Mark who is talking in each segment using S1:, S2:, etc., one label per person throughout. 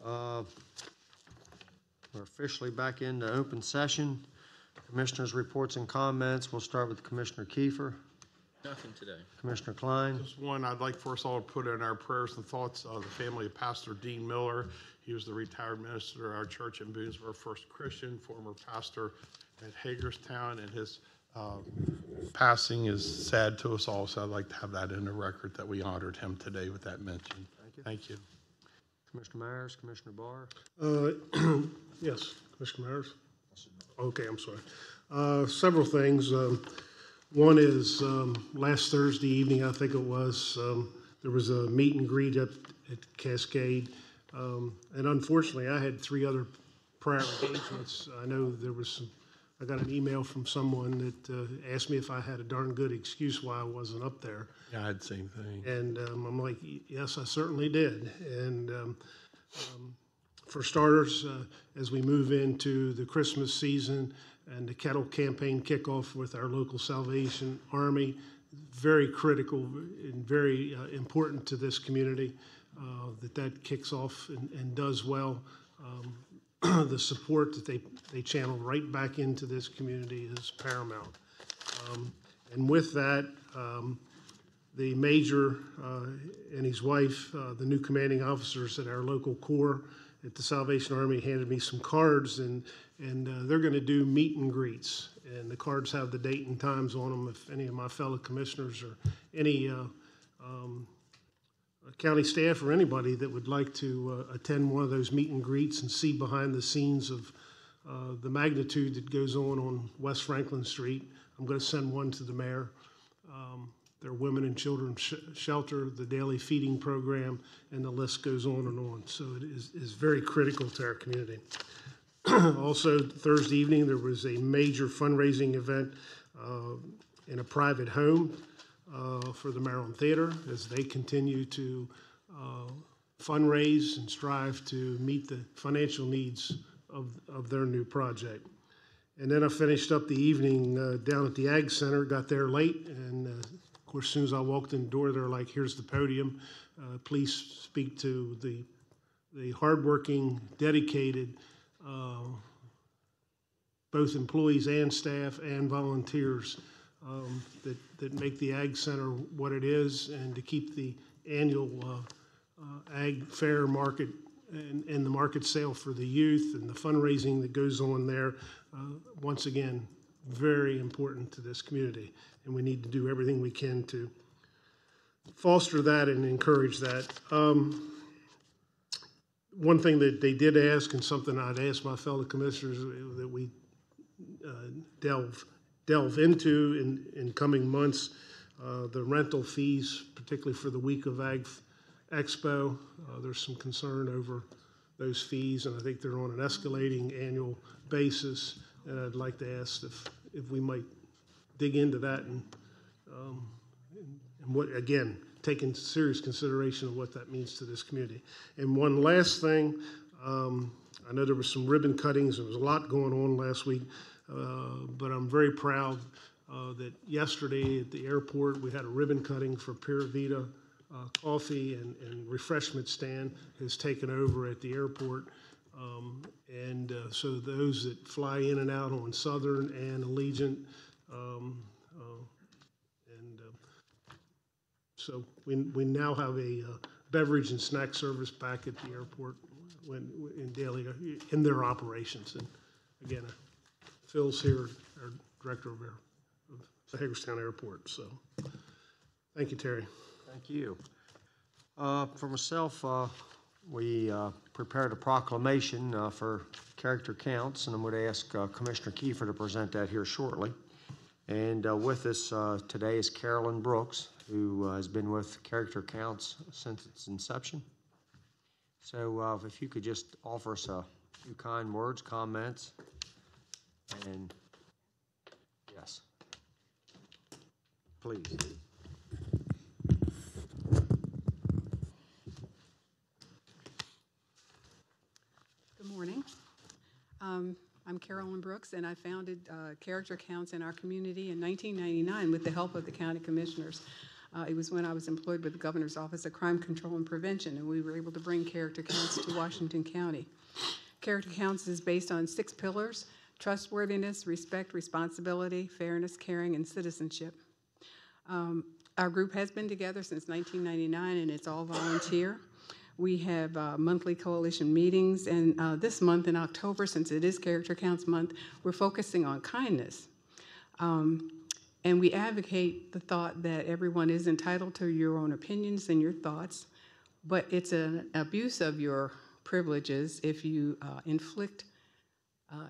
S1: We're officially back into open session. Commissioners' reports and comments. We'll start with Commissioner Kiefer.
S2: Nothing today.
S1: Commissioner Klein.
S3: Just one, I'd like for us all to put in our prayers and thoughts of the family of Pastor Dean Miller. He was the retired minister of our church in Boonesboro, First Christian, former pastor at Hagerstown, and his passing is sad to us all, so I'd like to have that in the record that we honored him today with that mention. Thank you.
S1: Commissioner Myers, Commissioner Barr.
S4: Yes, Commissioner Myers. Okay, I'm sorry. Several things. One is last Thursday evening, I think it was, there was a meet and greet at Cascade. And unfortunately, I had 3 other prior engagements. I know there was some, I got an email from someone that asked me if I had a darn good excuse why I wasn't up there.
S3: Yeah, I had the same thing.
S4: And I'm like, yes, I certainly did. And for starters, as we move into the Christmas season and the kettle campaign kickoff with our local Salvation Army, very critical and very important to this community that kicks off and does well. The support that they channel right back into this community is paramount. And with that, the major and his wife, the new commanding officers at our local corps at the Salvation Army, handed me some cards, and they're going to do meet and greets. And the cards have the date and times on them. If any of my fellow commissioners or any county staff or anybody that would like to attend one of those meet and greets and see behind the scenes of the magnitude that goes on West Franklin Street, I'm going to send one to the mayor. Their Women and Children Shelter, the daily feeding program, and the list goes on and on. So it is very critical to our community. Also, Thursday evening, there was a major fundraising event in a private home for the Maryland Theater as they continue to fundraise and strive to meet the financial needs of their new project. And then I finished up the evening down at the Ag Center, got there late, and of course, as soon as I walked in the door, they're like, here's the podium. Please speak to the hardworking, dedicated, both employees and staff and volunteers that make the Ag Center what it is, and to keep the annual Ag Fair market and the market sale for the youth and the fundraising that goes on there. Once again, very important to this community, and we need to do everything we can to foster that and encourage that. One thing that they did ask, and something I'd ask my fellow commissioners that we delve into in coming months, the rental fees, particularly for the week of Ag Expo. There's some concern over those fees, and I think they're on an escalating annual basis. And I'd like to ask if we might dig into that and what, again, take into serious consideration of what that means to this community. And one last thing, I know there was some ribbon cuttings. There was a lot going on last week, but I'm very proud that yesterday at the airport we had a ribbon cutting for Pura Vida Coffee and refreshment stand has taken over at the airport. So those that fly in and out on Southern and Allegiant, so we now have a beverage and snack service back at the airport in their operations. And again, Phil's here, our director of the Hagerstown Airport. So thank you, Terry.
S1: Thank you. For myself, we prepared a proclamation for character counts, and I'm going to ask Commissioner Kiefer to present that here shortly. And with us today is Carolyn Brooks, who has been with Character Counts since its inception. So if you could just offer us a few kind words, comments, and yes, please.
S5: Good morning. I'm Carolyn Brooks, and I founded Character Counts in our community in 1999 with the help of the county commissioners. It was when I was employed with the Governor's Office of Crime Control and Prevention, and we were able to bring character counts to Washington County. Character counts is based on 6 pillars: trustworthiness, respect, responsibility, fairness, caring, and citizenship. Our group has been together since 1999, and it's all volunteer. We have monthly coalition meetings, and this month in October, since it is Character Counts Month, we're focusing on kindness. And we advocate the thought that everyone is entitled to your own opinions and your thoughts, but it's an abuse of your privileges if you inflict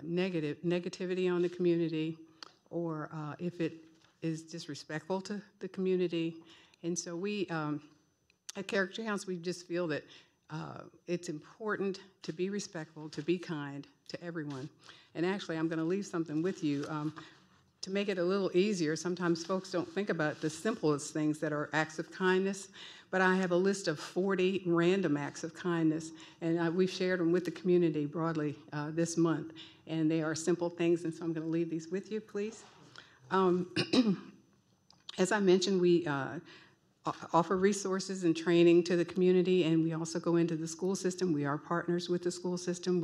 S5: negativity on the community, or if it is disrespectful to the community. And so we, at Character Counts, we just feel that it's important to be respectful, to be kind to everyone. And actually, I'm going to leave something with you. To make it a little easier, sometimes folks don't think about the simplest things that are acts of kindness, but I have a list of 40 random acts of kindness, and we've shared them with the community broadly this month, and they are simple things, and so I'm going to leave these with you, please. As I mentioned, we offer resources and training to the community, and we also go into the school system. We are partners with the school system.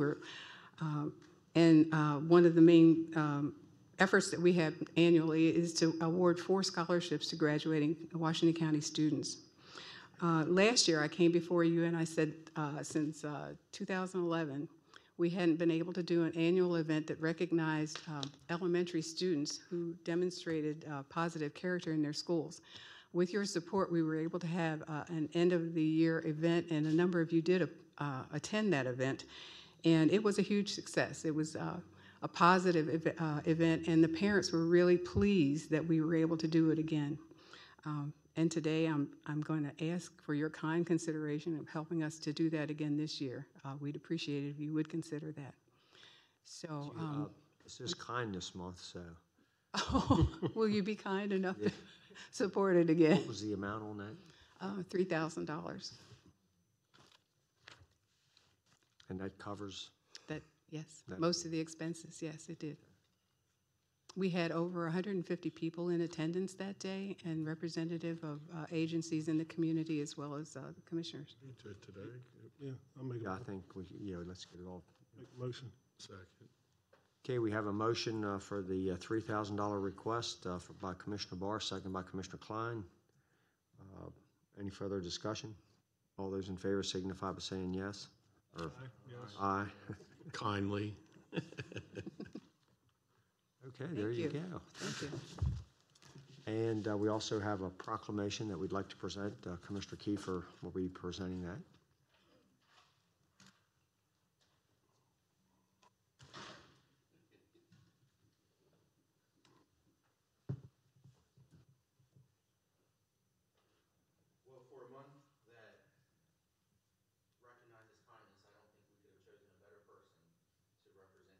S5: One of the main efforts that we have annually is to award 4 scholarships to graduating Washington County students. Last year, I came before you and I said since 2011, we hadn't been able to do an annual event that recognized elementary students who demonstrated positive character in their schools. With your support, we were able to have an end-of-the-year event, and a number of you did attend that event, and it was a huge success. It was a positive event, and the parents were really pleased that we were able to do it again. And today I'm going to ask for your kind consideration of helping us to do that again this year. We'd appreciate it if you would consider that. So,
S1: This is Kindness Month, so
S5: will you be kind enough to support it again?
S1: what was the amount on that?
S5: $3,000.
S1: And that covers,
S5: That, yes, most of the expenses, yes, it did. We had over 150 people in attendance that day, and representative of agencies in the community as well as the commissioners.
S3: Today,
S4: Yeah, I'll make
S1: yeah,
S4: a
S1: I think let's get it all.
S4: motion.
S3: second.
S1: Okay, we have a motion for the $3,000 request by Commissioner Barr, second by Commissioner Klein. Any further discussion? All those in favor signify by saying yes. Or
S4: Yes.
S1: aye.
S3: Kindly.
S1: Okay, there you go.
S5: Thank you.
S1: And we also have a proclamation that we'd like to present. Commissioner Kiefer will be presenting that.
S2: Well, for a month that recognizes kindness, I don't think we could have chosen a better person to represent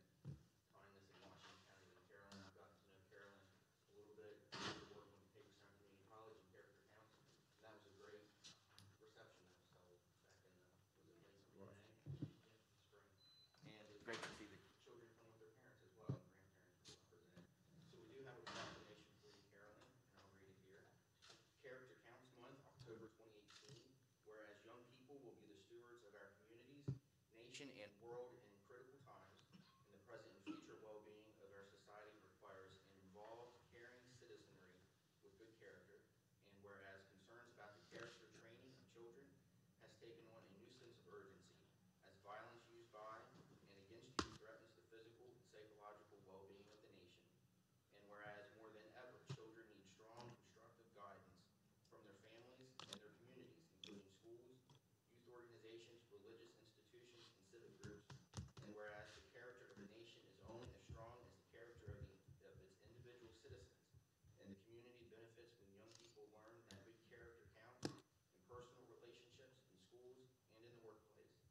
S2: kindness in Washington County than Carolyn. I've gotten to know Carolyn a little bit after working with Hagerstown Community College and Character Counts, and that was a great reception that was held back in was it late May? Yeah, spring. And it was great to see the children come with their parents as well, and grandparents were represented. So we do have a proclamation for you, Carolyn, and I'll read it here. Character Counts Month, October 2018, whereas young people will be the stewards of our communities, nation, and world in critical times, and the present and future well-being of our society requires an involved, caring citizenry with good character, and whereas concerns about the character training of children has taken on a new sense of urgency, as violence used by and against youth threatens the physical and psychological well-being of the nation, and whereas more than ever, children need strong, constructive guidance from their families and their communities, including schools, youth organizations, religious institutions, and civic groups. And whereas the character of the nation is only as strong as the character of its individual citizens, and the community benefits when young people learn that good character counts in personal relationships, in schools, and in the workplace.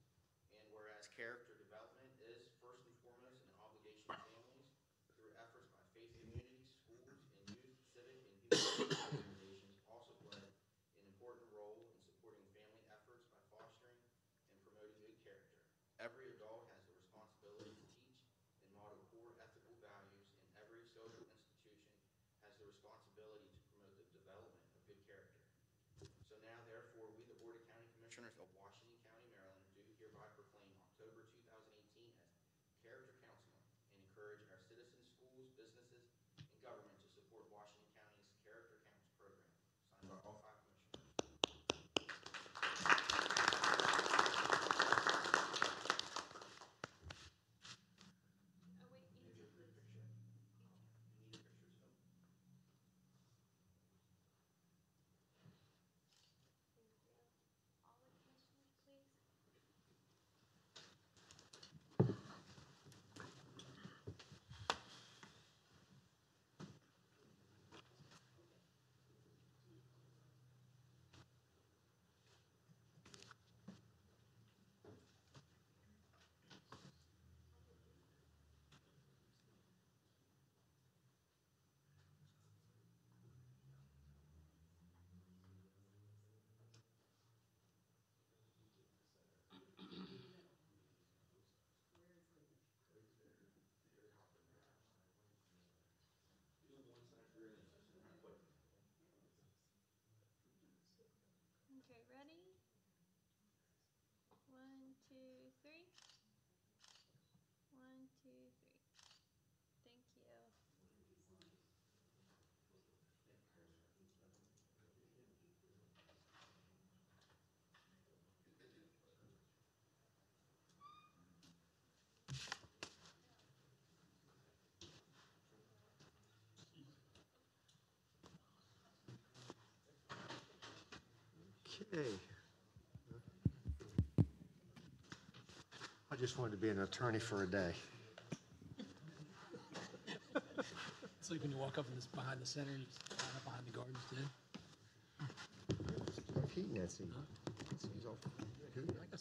S2: And whereas character development is first and foremost an obligation to families, through efforts by faith communities, schools, and youth, civic, and human rights organizations also played an important role in supporting family efforts by fostering and promoting good character. Every adult has the responsibility to teach and model core ethical values, and every social institution has the responsibility to promote the development of good character. Commissioners of Washington County, Maryland, do hereby proclaim October 2018 as Character Council Month and encourage our citizens, schools, businesses, and government to support Washington County's Character Counts program. Signed by all 5 commissioners.
S6: Okay, ready? 1, 2, 3. 1, 2, 3. Thank you.
S1: Okay. I just wanted to be an attorney for a day.
S7: It's like when you walk up in this behind the center, you just line up behind the gardens too.
S1: Heat in that seat. Seat's all heat.
S7: I got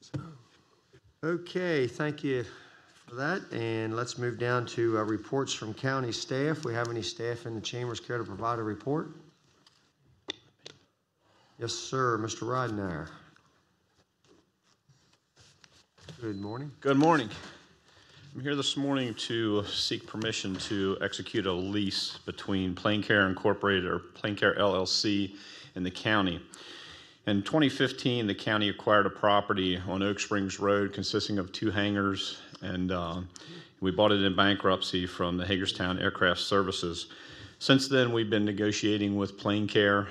S7: some.
S1: Okay, thank you for that. And let's move down to reports from county staff. We have any staff in the chambers care to provide a report? Yes, sir. Mr. Ridenhour. Good morning.
S8: Good morning. I'm here this morning to seek permission to execute a lease between Plain Care Incorporated, or Plain Care LLC, and the county. In 2015, the county acquired a property on Oak Springs Road consisting of 2 hangars, and we bought it in bankruptcy from the Hagerstown Aircraft Services. Since then, we've been negotiating with Plain Care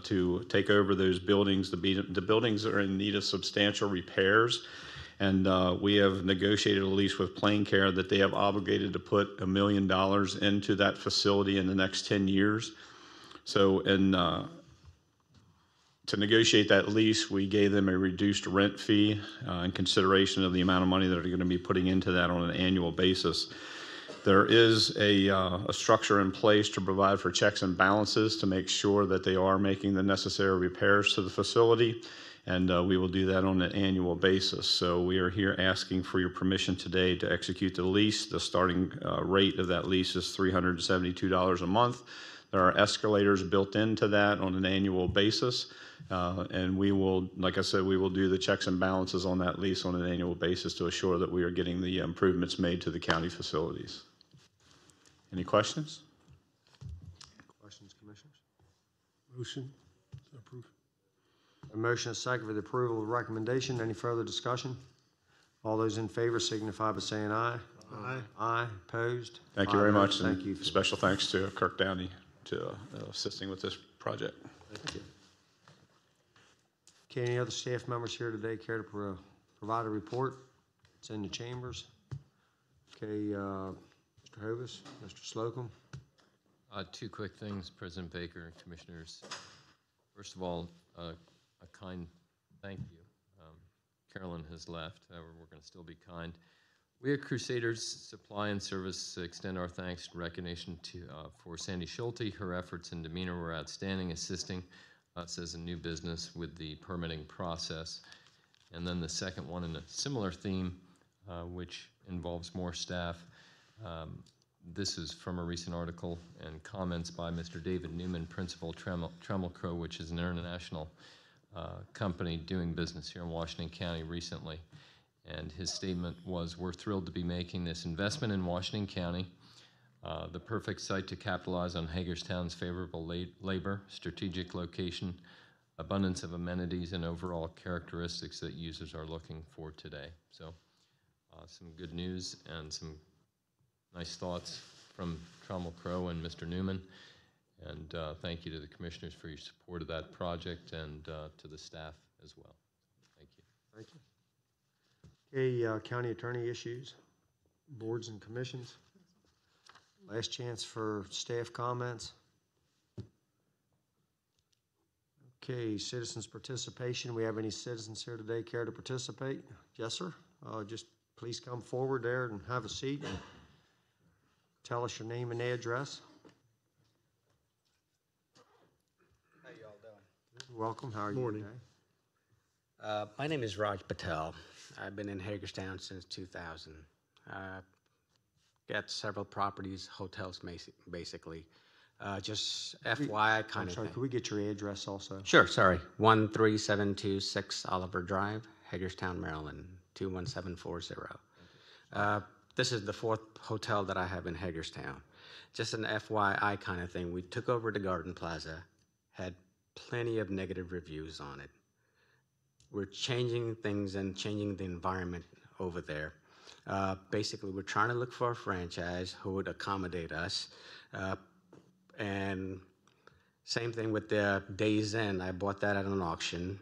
S8: to take over those buildings. The buildings are in need of substantial repairs, and we have negotiated a lease with Plain Care that they have obligated to put $1 million into that facility in the next 10 years. So to negotiate that lease, we gave them a reduced rent fee in consideration of the amount of money that they're going to be putting into that on an annual basis. There is a structure in place to provide for checks and balances to make sure that they are making the necessary repairs to the facility, and we will do that on an annual basis. So we are here asking for your permission today to execute the lease. The starting rate of that lease is $372 a month. There are escalators built into that on an annual basis, and we will, like I said, we will do the checks and balances on that lease on an annual basis to assure that we are getting the improvements made to the county facilities. Any questions?
S1: Questions, commissioners?
S4: Motion to approve.
S1: A motion and a second for the approval of the recommendation. Any further discussion? All those in favor signify by saying aye.
S4: Aye.
S1: Aye. Opposed?
S8: Thank you very
S1: 5
S8: much.
S1: Thank you.
S8: And special thanks to Kirk Downey to assisting with this project.
S1: Thank you. Okay, any other staff members here today care to provide a report? It's in the chambers. Okay, Mr. Hovis, Mr. Slocum.
S9: 2 quick things, President Baker and Commissioners. First of all, a kind thank you. Carolyn has left, however, we're going to still be kind. We at Crusaders Supply and Service extend our thanks and recognition for Sandy Schulte. Her efforts and demeanor were outstanding, assisting us as a new business with the permitting process. And then the second one in a similar theme, which involves more staff. This is from a recent article and comments by Mr. David Newman, Principal Tremelcrow, which is an international company doing business here in Washington County recently. And his statement was, "We're thrilled to be making this investment in Washington County, the perfect site to capitalize on Hagerstown's favorable labor, strategic location, abundance of amenities and overall characteristics that users are looking for today. So some good news and some nice thoughts from Trammell Crow and Mr. Newman. And thank you to the commissioners for your support of that project and to the staff as well. Thank you.
S1: Thank you. Okay, county attorney issues, boards and commissions. Last chance for staff comments. Okay, citizens' participation. We have any citizens here today care to participate? Yes, sir. Just please come forward there and have a seat and tell us your name and address.
S10: How you all doing?
S1: Welcome. How are you
S4: Morning.
S1: today?
S10: My name is Raj Patel. I've been in Hagerstown since 2000. Got several properties, hotels basically. Just FYI kind
S1: I'm
S10: of
S1: sorry,
S10: thing.
S1: could we get your address also?
S10: Sure, sorry. 13726 Oliver Drive, Hagerstown, Maryland, 21740. This is the fourth hotel that I have in Hagerstown. Just an FYI kind of thing. We took over the Garden Plaza, had plenty of negative reviews on it. We're changing things and changing the environment over there. Basically, we're trying to look for a franchise who would accommodate us. And same thing with the Days Inn. I bought that at an auction,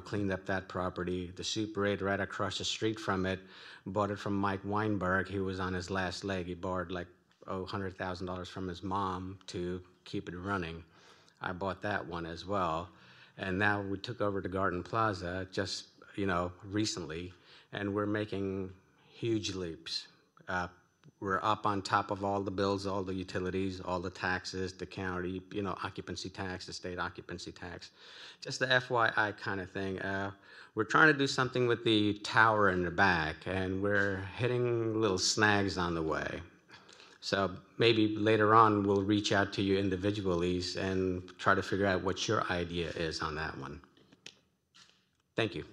S10: cleaned up that property. The Super 8 right across the street from it, bought it from Mike Weinberg. He was on his last leg. He borrowed like $100,000 from his mom to keep it running. I bought that one as well. And now we took over the Garden Plaza just, recently, and we're making huge leaps. We're up on top of all the bills, all the utilities, all the taxes, the county, occupancy tax, the state occupancy tax. Just the FYI kind of thing. We're trying to do something with the tower in the back, and we're hitting little snags on the way. So maybe later on we'll reach out to you individually and try to figure out what your idea is on that one. Thank you.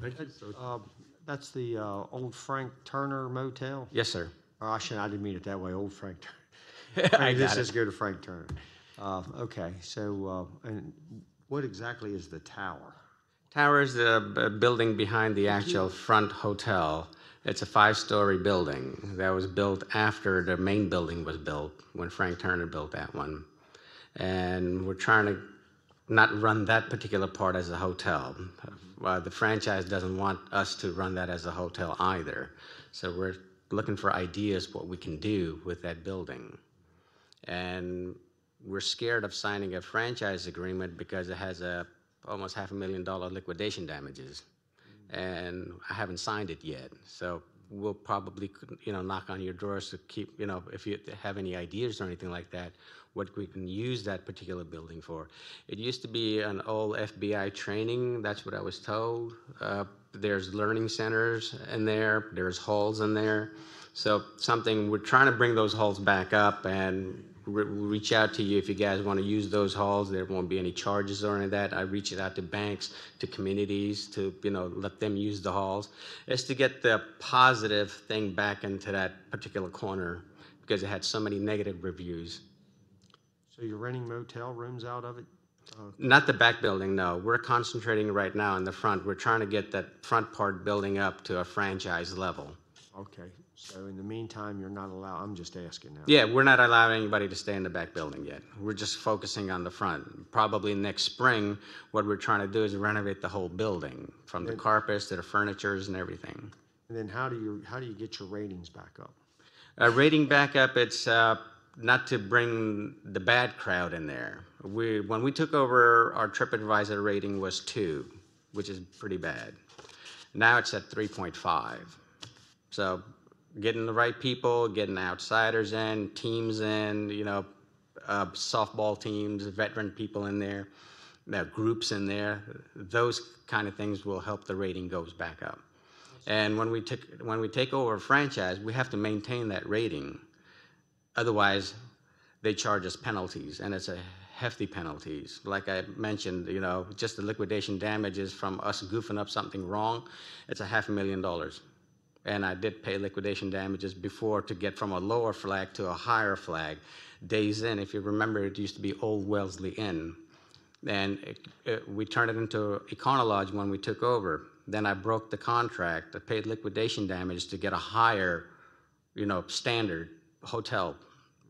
S3: Thank you. So,
S1: That's the old Frank Turner Motel?
S10: Yes, sir.
S1: Or I didn't mean it that way, old Frank Turner.
S10: I got
S1: This
S10: it.
S1: is go to Frank Turner. Okay, so, and what exactly is the tower?
S10: Tower is the building behind the actual front hotel. It's a 5-story building that was built after the main building was built, when Frank Turner built that one. And we're trying to not run that particular part as a hotel. The franchise doesn't want us to run that as a hotel either. So we're looking for ideas what we can do with that building. And we're scared of signing a franchise agreement because it has almost $500,000 liquidation damages. And I haven't signed it yet. So we'll probably, knock on your doors to keep, if you have any ideas or anything like that, what we can use that particular building for. It used to be an old FBI training, that's what I was told. There's learning centers in there, there's halls in there. So we're trying to bring those halls back up and reach out to you if you guys want to use those halls. There won't be any charges or any of that. I reach it out to banks, to communities, to let them use the halls. It's to get the positive thing back into that particular corner because it had so many negative reviews.
S1: So you're renting motel rooms out of it?
S10: Not the back building, no. We're concentrating right now on the front. We're trying to get that front part building up to a franchise level.
S1: Okay, so in the meantime, you're not allowed, I'm just asking now.
S10: Yeah, we're not allowing anybody to stay in the back building yet. We're just focusing on the front. Probably next spring, what we're trying to do is renovate the whole building, from the carpets to the furnitures and everything.
S1: And then how do you get your ratings back up?
S10: Rating back up, it's not to bring the bad crowd in there. When we took over, our TripAdvisor rating was 2, which is pretty bad. Now it's at 3.5. So getting the right people, getting outsiders in, teams in, softball teams, veteran people in there, groups in there, those kind of things will help the rating goes back up. And when we take over a franchise, we have to maintain that rating. Otherwise, they charge us penalties, and it's a hefty penalties. Like I mentioned, just the liquidation damages from us goofing up something wrong, it's $500,000. And I did pay liquidation damages before to get from a lower flag to a higher flag. Days Inn, if you remember, it used to be Old Wellesley Inn. Then we turned it into Econo Lodge when we took over. Then I broke the contract. I paid liquidation damage to get a higher, standard hotel.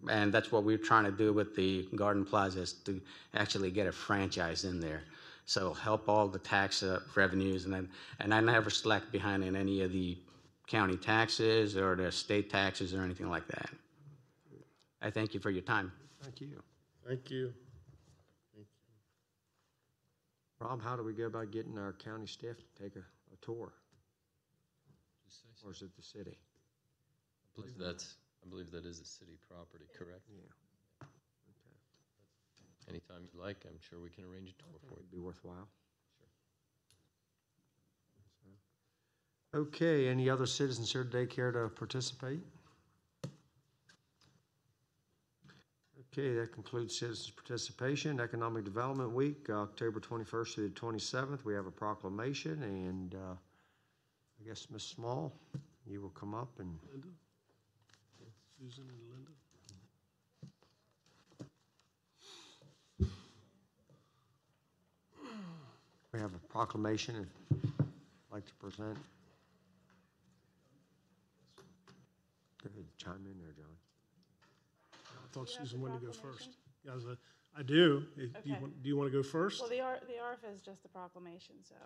S10: And that's what we're trying to do with the Garden Plaza, is to actually get a franchise in there. So help all the tax revenues, and I never slack behind in any of the county taxes or the state taxes or anything like that. I thank you for your time.
S1: Thank you.
S3: Thank you.
S1: Rob, how do we go about getting our county staff to take a tour? Or is it the city?
S9: I believe that is a city property, correct?
S1: Yeah. Okay.
S9: Anytime you like, I'm sure we can arrange a tour for you.
S1: It'd be worthwhile. Sure. Okay, any other citizens here today care to participate? Okay, that concludes citizens' participation. Economic Development Week, October 21st through the 27th. We have a proclamation, and I guess Ms. Small, you will come up and.
S4: Linda? Susan and Linda?
S1: We have a proclamation and I'd like to present. Go ahead, chime in there, John.
S4: I thought Susan wanted to go first. Yeah, I do. Do you want to go first?
S11: Well, the ARF is just a proclamation, so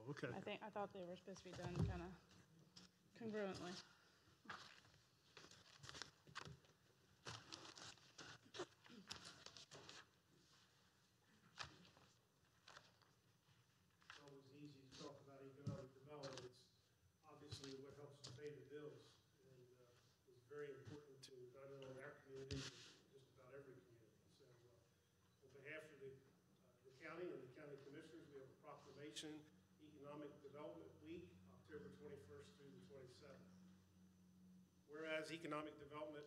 S4: Oh, okay.
S11: I thought they were supposed to be done kind of congruently.
S4: It's always easy to talk about economic development. It's obviously what helps to pay the bills, and it's very important to not only our community, but just about every community. So on behalf of the county and the county commissioners, we have a proclamation, Economic Development Week, October 21st through the 27th. Whereas economic development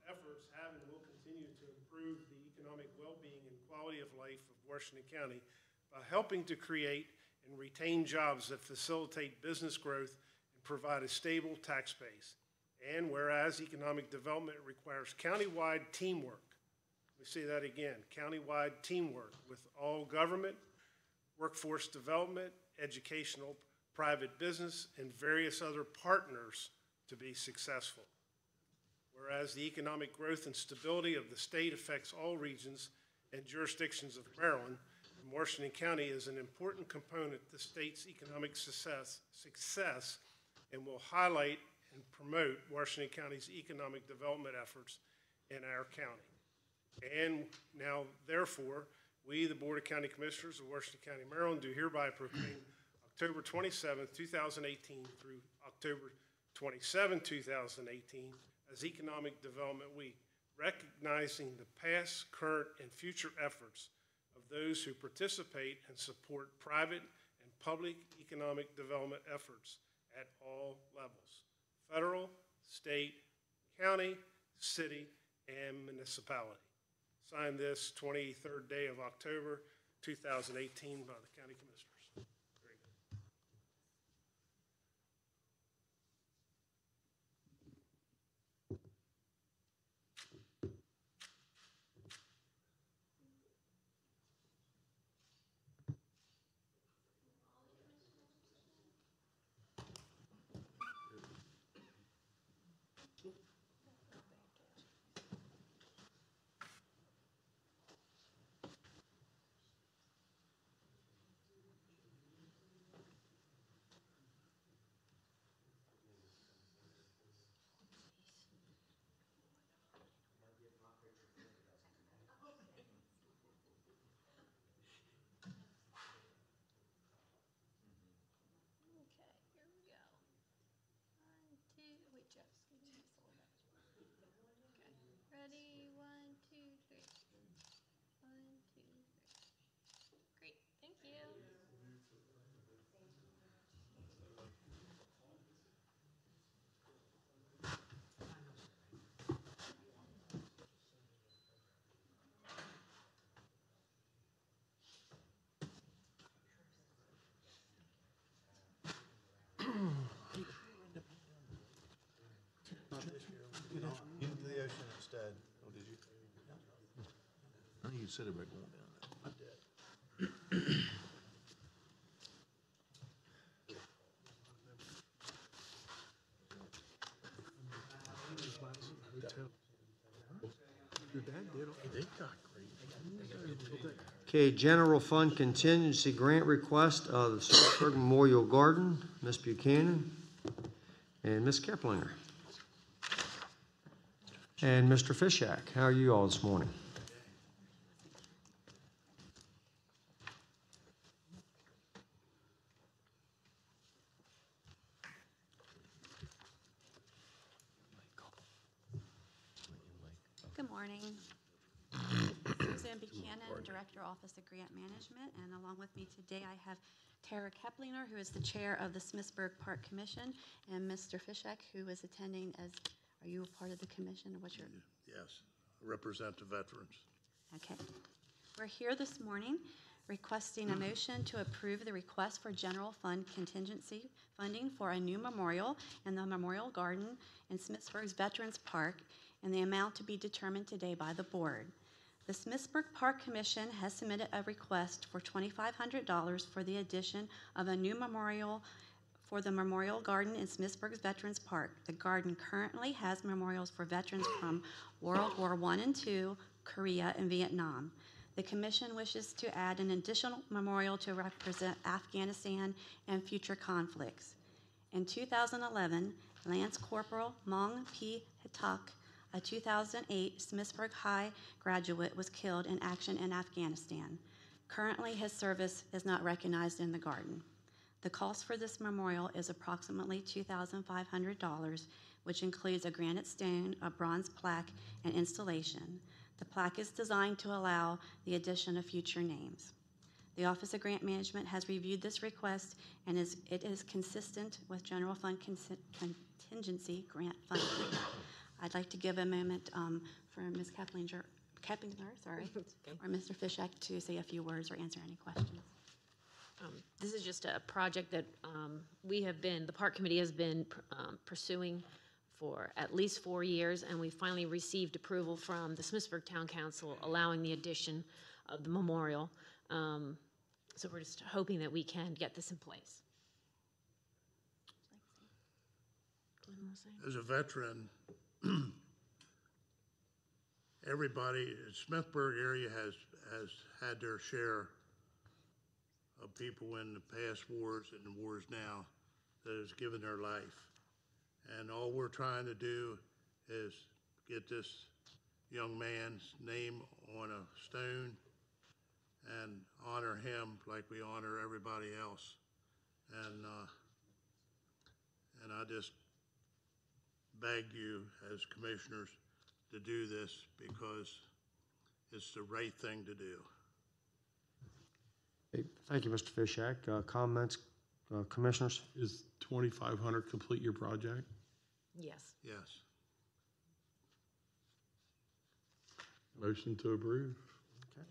S4: efforts have and will continue to improve the economic well-being and quality of life of Washington County by helping to create and retain jobs that facilitate business growth and provide a stable tax base. And whereas economic development requires countywide teamwork, let me say that again, countywide teamwork with all government, workforce development, educational, private business, and various other partners to be successful. Whereas the economic growth and stability of the state affects all regions and jurisdictions of Maryland, and Washington County is an important component of the state's economic success and will highlight and promote Washington County's economic development efforts in our county. And now, therefore, we, the Board of County Commissioners of Washington County, Maryland, do hereby proclaim October 27, 2018 through October 27, 2018 as Economic Development Week, recognizing the past, current, and future efforts of those who participate and support private and public economic development efforts at all levels: federal, state, county, city, and municipality. Signed this 23rd day of October 2018 by the County Commissioners. Very good.
S6: Okay, here we go. 1, 2, wait, Jeff, scoot in just a little bit. Okay, ready? 1, 2, 3. 1, 2, 3. Great, thank you.
S12: Into the ocean instead. Oh, did you? I think you said about going down there. I did.
S1: Okay, general fund contingency grant request of the Smithsburg Memorial Garden, Ms. Buchanan and Ms. Keplinger. And Mr. Fishak, how are you all this morning?
S13: Good morning. Susan Buchanan, Director, Office of Grant Management, and along with me today I have Tara Keplinger, who is the Chair of the Smithsburg Park Commission, and Mr. Fishak, who is attending as, are you a part of the commission, or what's your?
S12: Yes, represent the veterans.
S13: Okay. We're here this morning requesting a motion to approve the request for general fund contingency funding for a new memorial in the Memorial Garden in Smithsburg's Veterans Park, and the amount to be determined today by the board. The Smithsburg Park Commission has submitted a request for $2,500 for the addition of a new memorial for the Memorial Garden in Smithsburg's Veterans Park. The garden currently has memorials for veterans from World War I and II, Korea, and Vietnam. The Commission wishes to add an additional memorial to represent Afghanistan and future conflicts. In 2011, Lance Corporal Mong P. Hitak, a 2008 Smithsburg High graduate, was killed in action in Afghanistan. Currently, his service is not recognized in the garden. The cost for this memorial is approximately $2,500, which includes a granite stone, a bronze plaque, and installation. The plaque is designed to allow the addition of future names. The Office of Grant Management has reviewed this request, and it is consistent with general fund contingency grant funding. I'd like to give a moment for Ms. Keplinger, or Mr. Fishak to say a few words or answer any questions.
S14: This is just a project that the Park Committee has been pursuing for at least 4 years, and we finally received approval from the Smithsburg Town Council allowing the addition of the memorial. So we're just hoping that we can get this in place.
S12: As a veteran, everybody in Smithburg area has had their share of people in the past wars and the wars now that has given their life. And all we're trying to do is get this young man's name on a stone and honor him like we honor everybody else. And I just beg you as commissioners to do this because it's the right thing to do.
S1: Okay, thank you, Mr. Fishak. Comments, commissioners?
S3: Is 2,500 complete your project?
S14: Yes.
S12: Yes.
S3: Motion to approve.
S1: Okay.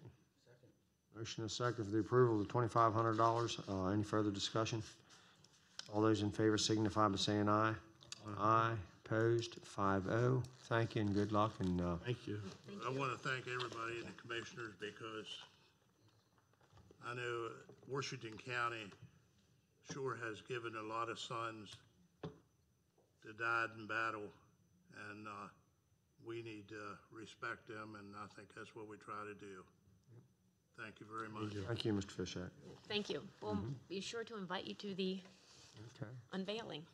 S1: Motion and second for the approval of the $2,500. Any further discussion? All those in favor signify by saying aye. Aye. Opposed? 5-0. Thank you and good luck. And
S3: Thank you.
S12: I want to thank everybody and the commissioners because I know Washington County sure has given a lot of sons that died in battle, and we need to respect them, and I think that's what we try to do. Thank you very much.
S1: thank you, Mr. Fishak.
S14: Thank you. We'll be sure to invite you to the
S1: Okay.
S14: unveiling.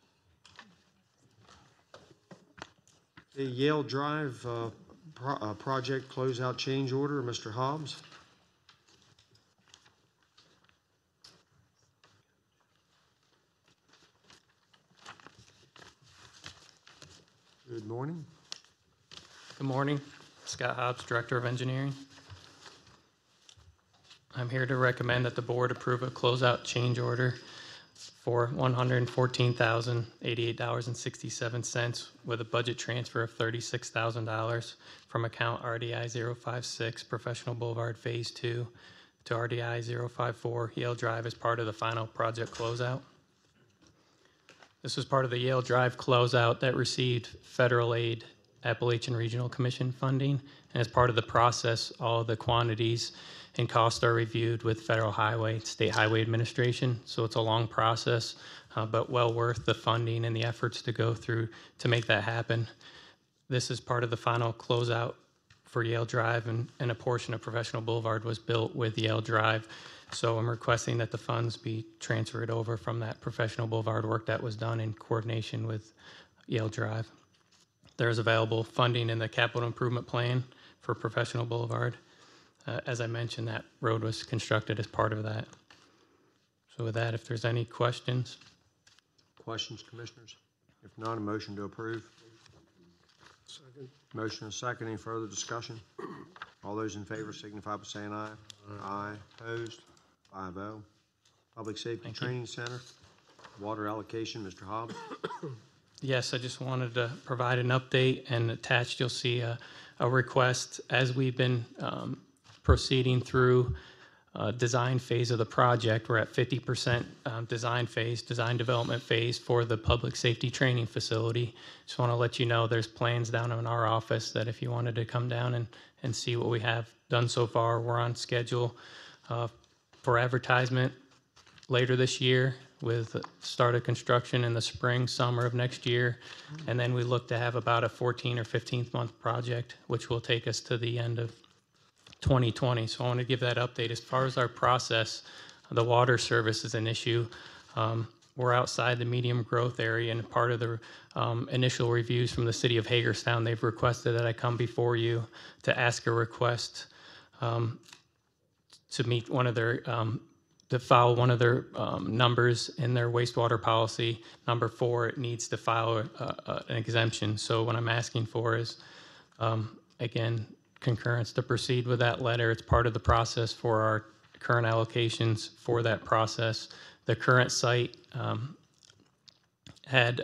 S1: The Yale Drive project closeout change order, Mr. Hobbs. Good morning.
S15: Good morning. Scott Hobbs, Director of Engineering. I'm here to recommend that the board approve a closeout change order for $114,088.67 with a budget transfer of $36,000 from account RDI 056 Professional Boulevard Phase 2 to RDI 054 Yale Drive as part of the final project closeout. This was part of the Yale Drive closeout that received federal aid, Appalachian Regional Commission funding, and as part of the process, all of the quantities and costs are reviewed with Federal Highway, State Highway Administration. So it's a long process, but well worth the funding and the efforts to go through to make that happen. This is part of the final closeout for Yale Drive, and a portion of Professional Boulevard was built with Yale Drive. So I'm requesting that the funds be transferred over from that Professional Boulevard work that was done in coordination with Yale Drive. There's available funding in the capital improvement plan for Professional Boulevard. As I mentioned, that road was constructed as part of that. So with that, if there's any questions.
S1: Questions, commissioners? If not, a motion to approve.
S4: Second.
S1: Motion and second. Any further discussion? All those in favor signify by saying aye. Aye. Opposed? 5-0. Public Safety Training Center, water allocation, Mr. Hobbs.
S15: Yes, I just wanted to provide an update, and attached you'll see a request as we've been proceeding through design phase of the project. We're at 50% design development phase for the public safety training facility. Just want to let you know there's plans down in our office that if you wanted to come down and see what we have done so far, we're on schedule for advertisement later this year with start of construction in the spring, summer of next year. And then we look to have about a 14 or 15th month project, which will take us to the end of 2020. So I want to give that update. As far as our process, the water service is an issue. We're outside the medium growth area, and part of the initial reviews from the city of Hagerstown, they've requested that I come before you to ask a request to meet one of their to file one of their numbers in their wastewater policy. Number 4, it needs to file an exemption. So what I'm asking for is, again, concurrence to proceed with that letter. It's part of the process for our current allocations for that process. The current site had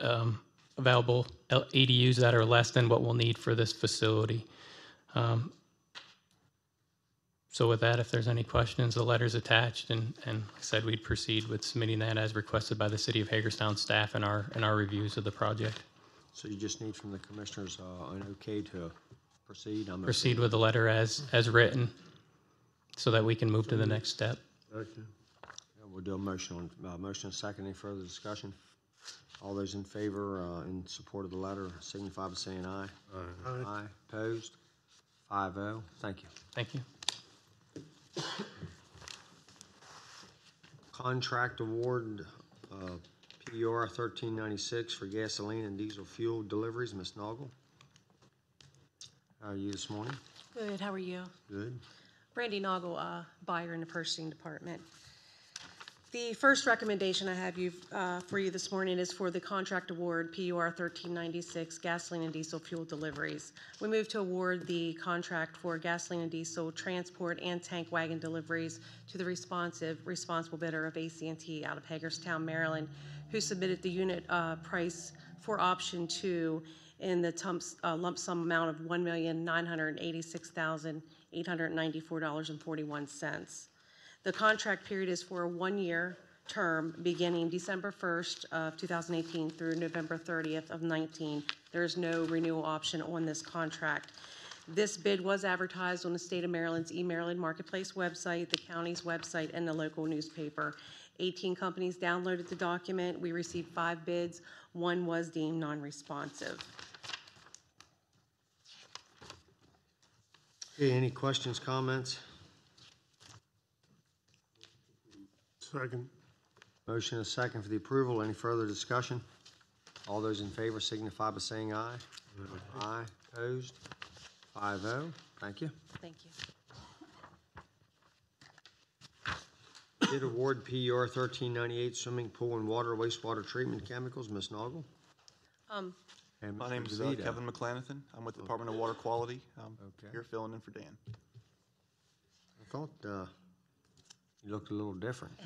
S15: available ADUs that are less than what we'll need for this facility. So with that, if there's any questions, the letter's attached, and like I said, we'd proceed with submitting that as requested by the City of Hagerstown staff in our reviews of the project.
S1: So you just need from the commissioners an okay to proceed?
S15: Proceed with the letter as written, so that we can move to the next step.
S1: Okay. Yeah, we'll do a motion on motion and second. Any further discussion? All those in favor in support of the letter signify by saying aye. Aye. Aye. Opposed? 5-0. Thank you.
S15: Thank you.
S1: Contract award PUR 1396 for gasoline and diesel fuel deliveries. Ms. Noggle, how are you this morning?
S16: Good, how are you?
S1: Good.
S16: Brandy Noggle, buyer in the purchasing department. The first recommendation I have for you this morning is for the contract award PUR 1396 gasoline and diesel fuel deliveries. We move to award the contract for gasoline and diesel transport and tank wagon deliveries to the responsible bidder of AC&T out of Hagerstown, Maryland, who submitted the unit price for option 2 in the lump sum amount of $1,986,894.41. The contract period is for a 1-year term beginning December 1st of 2018 through November 30th of 19. There is no renewal option on this contract. This bid was advertised on the state of Maryland's eMaryland Marketplace website, the county's website, and the local newspaper. 18 companies downloaded the document. We received 5 bids. 1 was deemed non-responsive.
S1: Okay, any questions, comments?
S4: Second.
S1: Motion and second for the approval. Any further discussion? All those in favor signify by saying aye. Aye. Opposed? 5-0. Thank you.
S16: Thank you.
S1: Bid award PUR 1398 swimming pool and water wastewater treatment chemicals. Ms. Noggle? And
S17: My
S1: Mr.
S17: name is
S1: DeVito.
S17: Kevin McClanathan. I'm with the Department of Water Quality. I'm here filling in for Dan.
S1: I thought you looked a little different.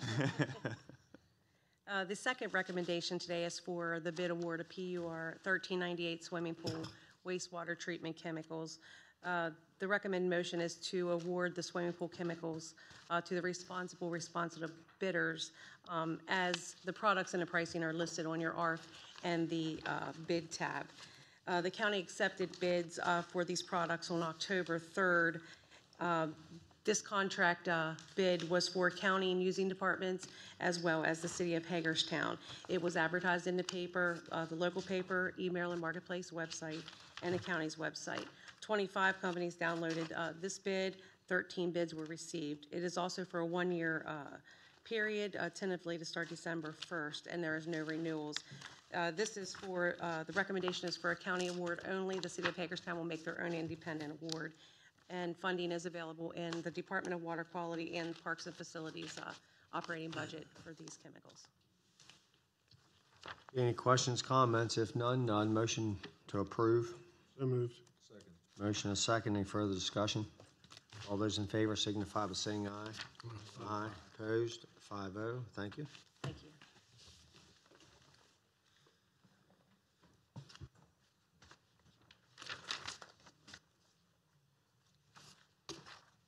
S16: The second recommendation today is for the bid award of PUR 1398 swimming pool wastewater treatment chemicals. The recommended motion is to award the swimming pool chemicals to the responsible bidders as the products and the pricing are listed on your ARF and the bid tab. The county accepted bids for these products on October 3rd. This contract bid was for county and using departments as well as the city of Hagerstown. It was advertised in the paper, the local paper, eMaryland Marketplace website, and the county's website. 25 companies downloaded this bid, 13 bids were received. It is also for a one-year period, tentatively to start December 1st, and there is no renewals. This is for, the recommendation is for a county award only. The City of Hagerstown will make their own independent award, and funding is available in the Department of Water Quality and Parks and Facilities operating budget for these chemicals.
S1: Any questions, comments? If none, motion to approve.
S4: So moved.
S1: Motion is second. Any further discussion? All those in favor signify by saying aye. Aye. Opposed? 5-0. Thank you.
S16: Thank you.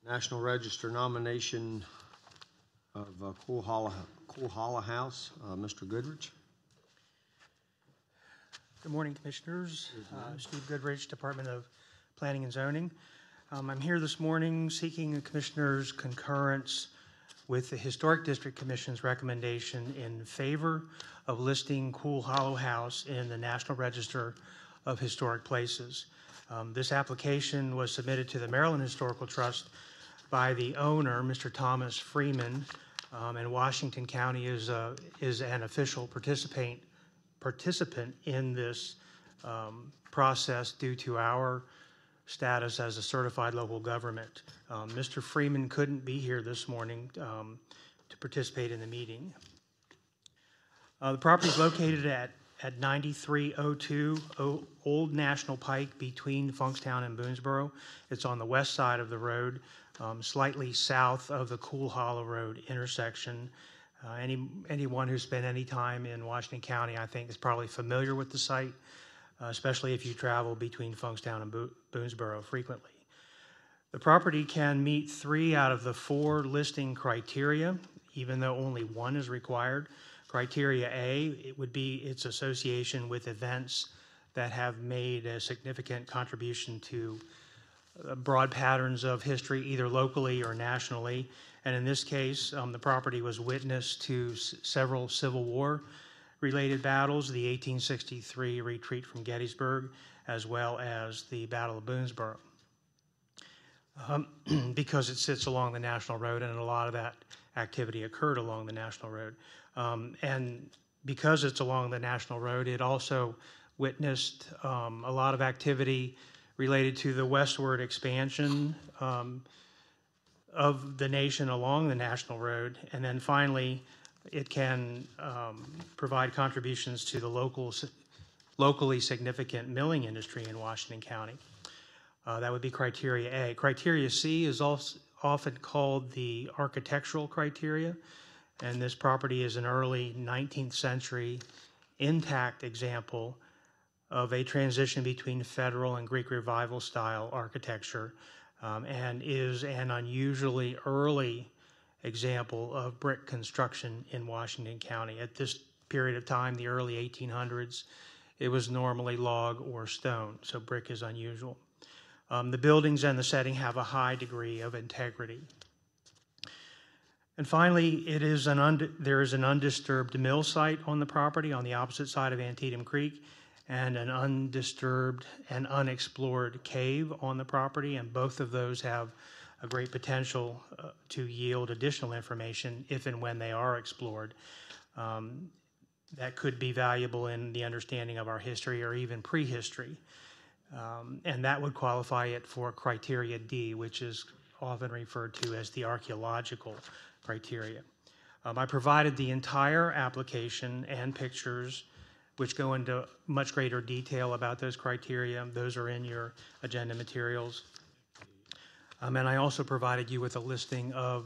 S1: National Register nomination of Cool Hollow House, Mr. Goodrich.
S18: Good morning, Commissioners. Steve Goodrich, Department of Planning and Zoning. I'm here this morning seeking the Commissioners' concurrence with the Historic District Commission's recommendation in favor of listing Cool Hollow House in the National Register of Historic Places. This application was submitted to the Maryland Historical Trust by the owner, Mr. Thomas Freeman, and Washington County is an official participant in this process due to our status as a certified local government. Mr. Freeman couldn't be here this morning to participate in the meeting. The property is located at 9302 Old National Pike between Funkstown and Boonesboro. It's on the west side of the road, slightly south of the Cool Hollow Road intersection. Anyone who's spent any time in Washington County, I think, is probably familiar with the site, especially if you travel between Funkstown and Boonesboro frequently. The property can meet 3 out of the 4 listing criteria, even though only 1 is required. Criteria A, it would be its association with events that have made a significant contribution to broad patterns of history, either locally or nationally. And in this case, the property was witness to several Civil War related battles, the 1863 retreat from Gettysburg, as well as the Battle of Boonesboro. Because it sits along the National Road, and a lot of that activity occurred along the National Road. And because it's along the National Road, it also witnessed a lot of activity related to the westward expansion of the nation along the National Road. And then finally, it can provide contributions to the locally significant milling industry in Washington County. That would be criteria A. Criteria C is also often called the architectural criteria, and this property is an early 19th century intact example of a transition between Federal and Greek Revival style architecture, and is an unusually early example of brick construction in Washington County. At this period of time, the early 1800s, it was normally log or stone, so brick is unusual. The buildings and the setting have a high degree of integrity. And finally, there is an undisturbed mill site on the property on the opposite side of Antietam Creek, and an undisturbed and unexplored cave on the property, and both of those have a great potential to yield additional information if and when they are explored. That could be valuable in the understanding of our history or even prehistory. And that would qualify it for criteria D, which is often referred to as the archaeological criteria. I provided the entire application and pictures which go into much greater detail about those criteria. Those are in your agenda materials. And I also provided you with a listing of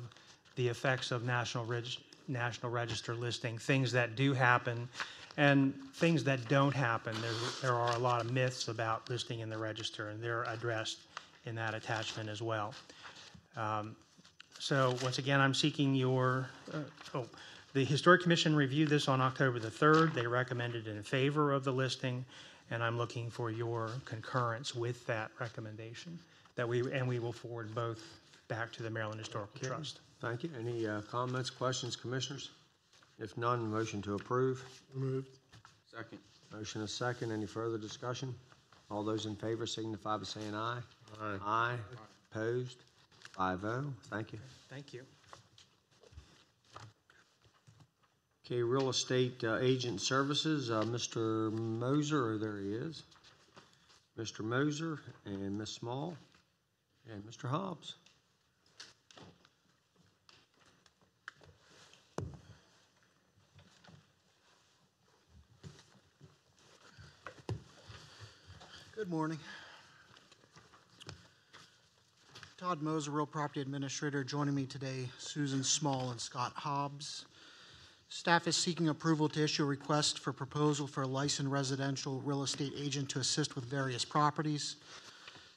S18: the effects of National Register listing, things that do happen and things that don't happen. There are a lot of myths about listing in the register, and they're addressed in that attachment as well. So once again, I'm seeking your, the Historic Commission reviewed this on October the 3rd. They recommended in favor of the listing, and I'm looking for your concurrence with that recommendation. We will forward both back to the Maryland Historical Trust.
S1: Thank you. Any comments, questions, Commissioners? If none, motion to approve.
S4: Moved.
S17: Second.
S1: Motion is second. Any further discussion? All those in favor signify by saying aye. Aye. Aye. Opposed? 5-0. Thank you.
S18: Thank you.
S1: Okay, real estate agent services, Mr. Moser, there he is. Mr. Moser and Ms. Small and Mr. Hobbs.
S19: Good morning. Todd Moser, Real Property Administrator. Joining me today, Susan Small and Scott Hobbs. Staff is seeking approval to issue a request for proposal for a licensed residential real estate agent to assist with various properties.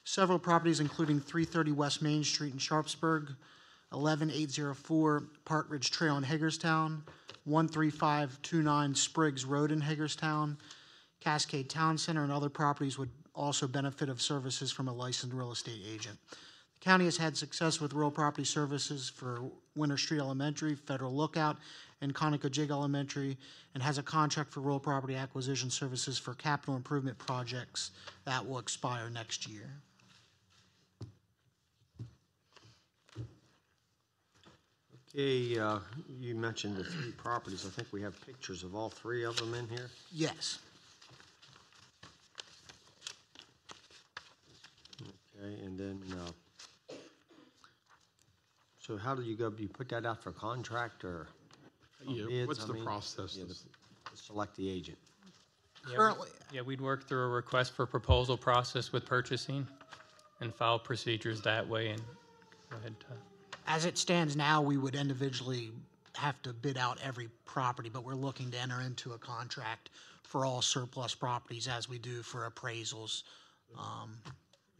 S19: Several properties, including 330 West Main Street in Sharpsburg, 11804 Park Ridge Trail in Hagerstown, 13529 Spriggs Road in Hagerstown, Cascade Town Center, and other properties would also benefit of services from a licensed real estate agent. The county has had success with real property services for Winter Street Elementary, Federal Lookout, and Conococheague Elementary, and has a contract for real property acquisition services for capital improvement projects that will expire next year.
S1: Okay, you mentioned the 3 properties. I think we have pictures of all 3 of them in here.
S19: Yes.
S1: Okay, and then, so how do you go, do you put that out for contract or
S3: Yeah,
S1: bids?
S3: what's
S1: I
S3: the
S1: mean,
S3: process?
S1: yeah, to select the agent.
S19: Currently,
S15: Yeah, we'd work through a request for proposal process with purchasing and follow procedures that way. And go ahead, Todd.
S19: as it stands now, we would individually have to bid out every property, but we're looking to enter into a contract for all surplus properties as we do for appraisals.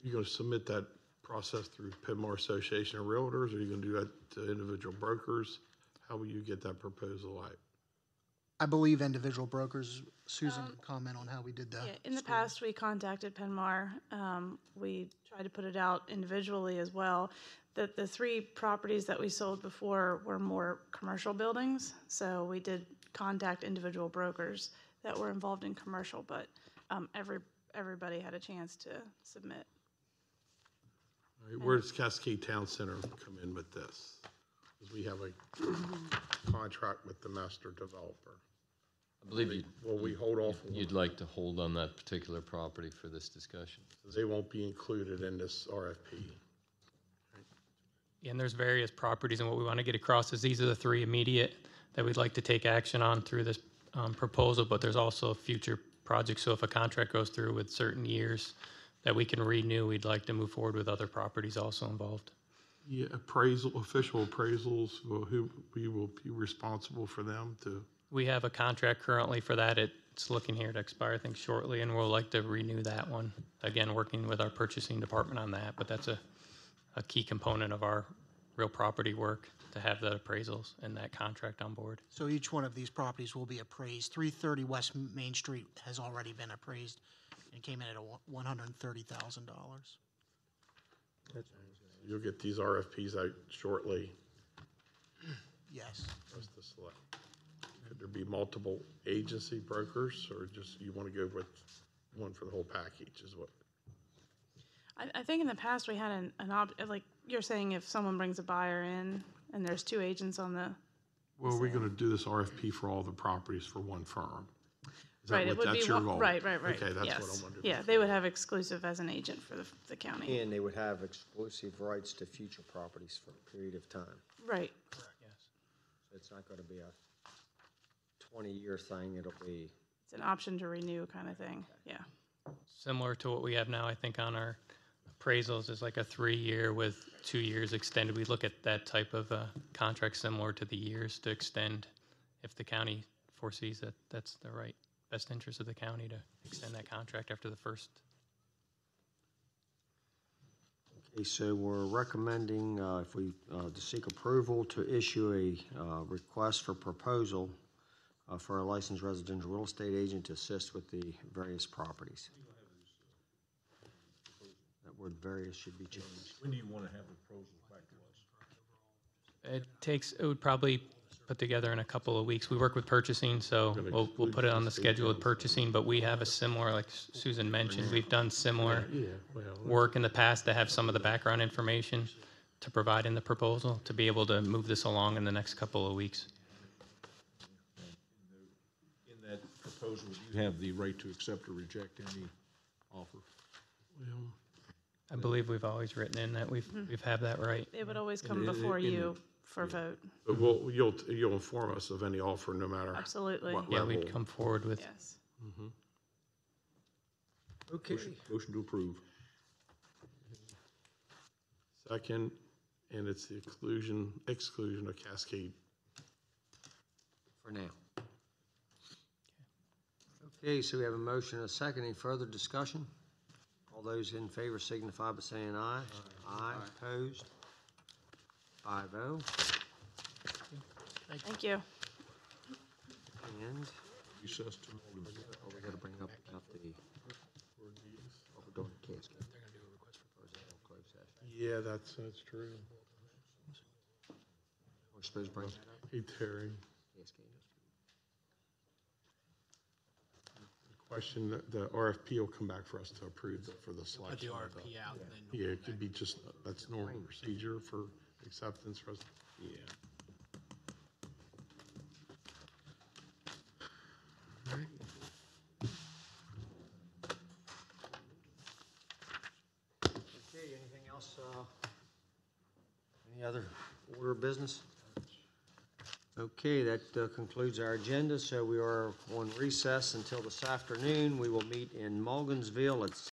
S3: You going to submit that process through Penmar Association of Realtors, or are you going to do that to individual brokers? How will you get that proposal out?
S19: I believe individual brokers. Susan can comment on how we did that.
S11: Yeah, in the past, we contacted Penmar. We tried to put it out individually as well. The 3 properties that we sold before were more commercial buildings, so we did contact individual brokers that were involved in commercial, but everybody had a chance to submit.
S3: All right, where does Cascade Town Center come in with this? Because we have a contract with the master developer.
S9: I believe
S3: Will we hold off?
S9: you'd like to hold on that particular property for this discussion.
S3: They won't be included in this RFP.
S15: And there's various properties, and what we want to get across is these are the 3 immediate that we'd like to take action on through this proposal, but there's also future projects. So if a contract goes through with certain years that we can renew, we'd like to move forward with other properties also involved.
S3: Yeah, official appraisals, who we will be responsible for them to?
S15: We have a contract currently for that. It's looking here to expire, I think, shortly, and we'll like to renew that one. Again, working with our purchasing department on that, but that's a key component of our real property work to have the appraisals and that contract on board.
S19: So each one of these properties will be appraised. 330 West Main Street has already been appraised and came in at $130,000.
S3: You'll get these RFPs out shortly.
S19: Yes.
S3: For us to select. Could there be multiple agency brokers, or just you want to go with one for the whole package is what?
S11: I think in the past we had like you're saying, if someone brings a buyer in and there's 2 agents on the.
S3: Well, are we going to do this RFP for all the properties for one firm? Is
S11: Right, it would
S3: that's
S11: be
S3: your
S11: one,
S3: goal?
S11: right.
S3: Okay, that's
S11: Yes.
S3: what I wanted.
S11: Yeah, they would have exclusive as an agent for the county.
S1: And they would have exclusive rights to future properties for a period of time.
S11: Right.
S15: Yes.
S1: So it's not going to be a 20-year thing. It'll be.
S11: It's an option to renew kind of thing. Yeah.
S15: Similar to what we have now, I think, on our appraisals is like a 3-year with 2 years extended. We look at that type of contract similar to the years to extend if the county foresees that that's the right best interest of the county to extend that contract after the first.
S1: Okay, so we're recommending, if we, to seek approval to issue a request for proposal for a licensed residential real estate agent to assist with the various properties. That word various should be changed.
S20: When do you want to have the proposals back to us?
S15: It would probably put together in a couple of weeks. We work with purchasing, so we'll put it on the schedule with purchasing, but we have a similar, like Susan mentioned, we've done similar work in the past to have some of the background information to provide in the proposal to be able to move this along in the next couple of weeks.
S20: In that proposal, you have the right to accept or reject any offer.
S15: I believe we've always written in that we've have that right.
S11: It would always come before you for vote.
S3: But you'll inform us of any offer, no matter.
S11: Absolutely.
S3: what
S15: Yeah,
S3: level.
S15: we'd come forward with.
S11: Yes.
S1: Okay.
S20: Motion to approve.
S3: Second, and it's the exclusion of Cascade.
S1: For now. Okay, so we have a motion and a second. Any further discussion? All those in favor signify by saying aye. Aye. Opposed? 5-0.
S11: Thank you.
S1: And
S20: Recess to.
S1: oh, we gotta bring up about the, oh, we're doing the Cascade. They're gonna do a request for closed session.
S3: Yeah, that's true.
S1: We're supposed to bring that up?
S3: Hey, Terry.
S1: Cascade.
S3: Question, the RFP will come back for us to approve for the
S7: Put
S3: selection.
S7: the
S3: of
S7: RFP out and then.
S3: Yeah, it could be just, that's normal procedure for acceptance. Yeah.
S1: Okay, anything else, any other order of business? Okay, that concludes our agenda, so we are on recess until this afternoon. We will meet in Mulligansville at